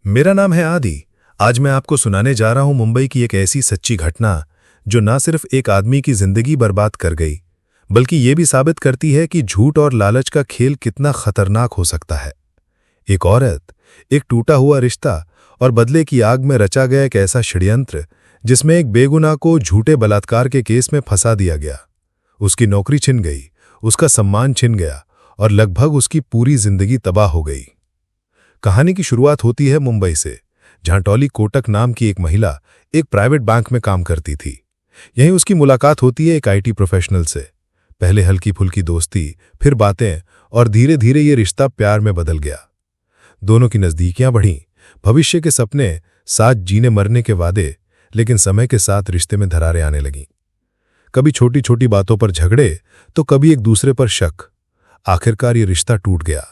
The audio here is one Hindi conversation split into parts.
मेरा नाम है आदि। आज मैं आपको सुनाने जा रहा हूं मुंबई की एक ऐसी सच्ची घटना जो न सिर्फ एक आदमी की जिंदगी बर्बाद कर गई, बल्कि ये भी साबित करती है कि झूठ और लालच का खेल कितना खतरनाक हो सकता है। एक औरत, एक टूटा हुआ रिश्ता और बदले की आग में रचा गया एक ऐसा षड्यंत्र जिसमें एक बेगुनाह को झूठे बलात्कार के केस में फंसा दिया गया। उसकी नौकरी छिन गई, उसका सम्मान छिन गया और लगभग उसकी पूरी जिंदगी तबाह हो गई। कहानी की शुरुआत होती है मुंबई से, जहां डॉली कोटक नाम की एक महिला एक प्राइवेट बैंक में काम करती थी। यहीं उसकी मुलाकात होती है एक आईटी प्रोफेशनल से। पहले हल्की फुल्की दोस्ती, फिर बातें और धीरे धीरे ये रिश्ता प्यार में बदल गया। दोनों की नज़दीकियां बढ़ीं, भविष्य के सपने, साथ जीने मरने के वादे, लेकिन समय के साथ रिश्ते में दरारें आने लगीं। कभी छोटी छोटी बातों पर झगड़े तो कभी एक दूसरे पर शक। आखिरकार ये रिश्ता टूट गया,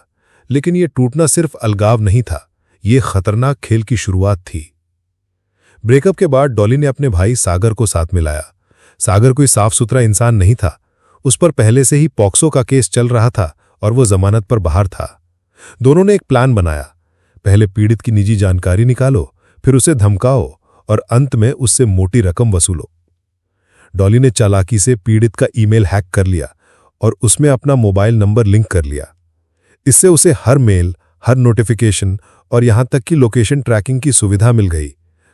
लेकिन ये टूटना सिर्फ अलगाव नहीं था, ये खतरनाक खेल की शुरुआत थी। ब्रेकअप के बाद डॉली ने अपने भाई सागर को साथ मिलाया। सागर कोई साफ सुथरा इंसान नहीं था, उस पर पहले से ही पॉक्सो का केस चल रहा था और वो जमानत पर बाहर था। दोनों ने एक प्लान बनाया। पहले पीड़ित की निजी जानकारी निकालो, फिर उसे धमकाओ और अंत में उससे मोटी रकम वसूलो। डॉली ने चालाकी से पीड़ित का ईमेल हैक कर लिया और उसमें अपना मोबाइल नंबर लिंक कर लिया। इससे उसे हर मेल, हर नोटिफिकेशन और यहां तक कि लोकेशन ट्रैकिंग की सुविधा मिल गई।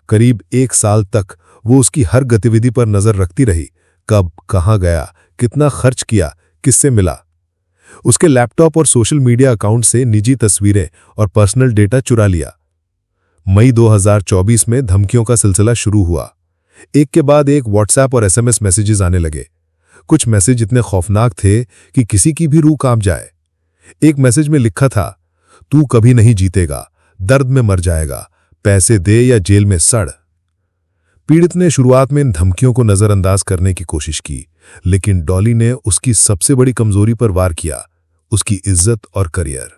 करीब 1 साल तक वो उसकी हर गतिविधि पर नजर रखती रही। कब, कहां गया, कितना खर्च किया, किससे मिला। उसके लैपटॉप और सोशल मीडिया अकाउंट से निजी तस्वीरें और पर्सनल डेटा चुरा लिया। मई 2024 में धमकियों का सिलसिला शुरू हुआ। एक के बाद एक व्हाट्सएप और एसएमएस मैसेजेस आने लगे। कुछ मैसेज इतने खौफनाक थे कि किसी की भी रूह कांप जाए। एक मैसेज में लिखा था, तू कभी नहीं जीतेगा, दर्द में मर जाएगा, पैसे दे या जेल में सड़। पीड़ित ने शुरुआत में इन धमकियों को नजरअंदाज करने की कोशिश की, लेकिन डॉली ने उसकी सबसे बड़ी कमजोरी पर वार किया, उसकी इज्जत और करियर।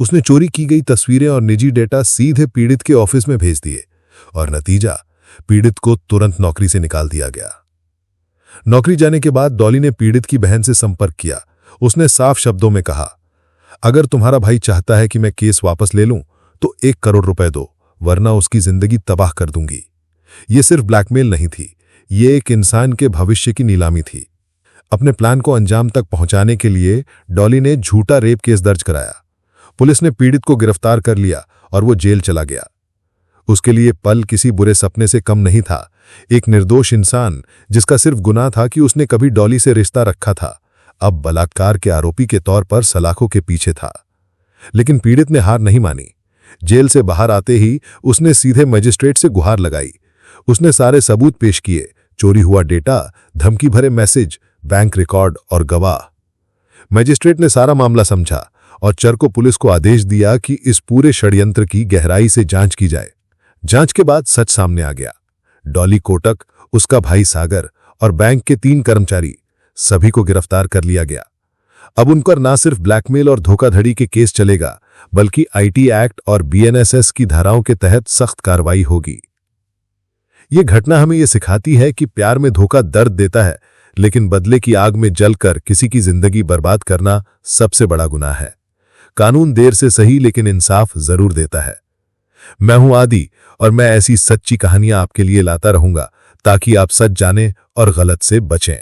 उसने चोरी की गई तस्वीरें और निजी डेटा सीधे पीड़ित के ऑफिस में भेज दिए और नतीजा, पीड़ित को तुरंत नौकरी से निकाल दिया गया। नौकरी जाने के बाद डॉली ने पीड़ित की बहन से संपर्क किया। उसने साफ शब्दों में कहा, अगर तुम्हारा भाई चाहता है कि मैं केस वापस ले लूं तो 1 करोड़ रुपए दो, वरना उसकी जिंदगी तबाह कर दूंगी। ये सिर्फ ब्लैकमेल नहीं थी, ये एक इंसान के भविष्य की नीलामी थी। अपने प्लान को अंजाम तक पहुंचाने के लिए डॉली ने झूठा रेप केस दर्ज कराया। पुलिस ने पीड़ित को गिरफ्तार कर लिया और वो जेल चला गया। उसके लिए पल किसी बुरे सपने से कम नहीं था। एक निर्दोष इंसान जिसका सिर्फ गुनाह था कि उसने कभी डॉली से रिश्ता रखा था, अब बलात्कार के आरोपी के तौर पर सलाखों के पीछे था। लेकिन पीड़ित ने हार नहीं मानी। जेल से बाहर आते ही उसने सीधे मजिस्ट्रेट से गुहार लगाई। उसने सारे सबूत पेश किए, चोरी हुआ डेटा, धमकी भरे मैसेज, बैंक रिकॉर्ड और गवाह। मजिस्ट्रेट ने सारा मामला समझा और चरको पुलिस को आदेश दिया कि इस पूरे षड्यंत्र की गहराई से जांच की जाए। जांच के बाद सच सामने आ गया। डॉली कोटक, उसका भाई सागर और बैंक के 3 कर्मचारी, सभी को गिरफ्तार कर लिया गया। अब उन पर न सिर्फ ब्लैकमेल और धोखाधड़ी के केस चलेगा, बल्कि आईटी एक्ट और बीएनएसएस की धाराओं के तहत सख्त कार्रवाई होगी। ये घटना हमें यह सिखाती है कि प्यार में धोखा दर्द देता है, लेकिन बदले की आग में जलकर किसी की जिंदगी बर्बाद करना सबसे बड़ा गुनाह है। कानून देर से सही, लेकिन इंसाफ जरूर देता है। मैं हूं आदि और मैं ऐसी सच्ची कहानियां आपके लिए लाता रहूंगा ताकि आप सच जानें और गलत से बचें।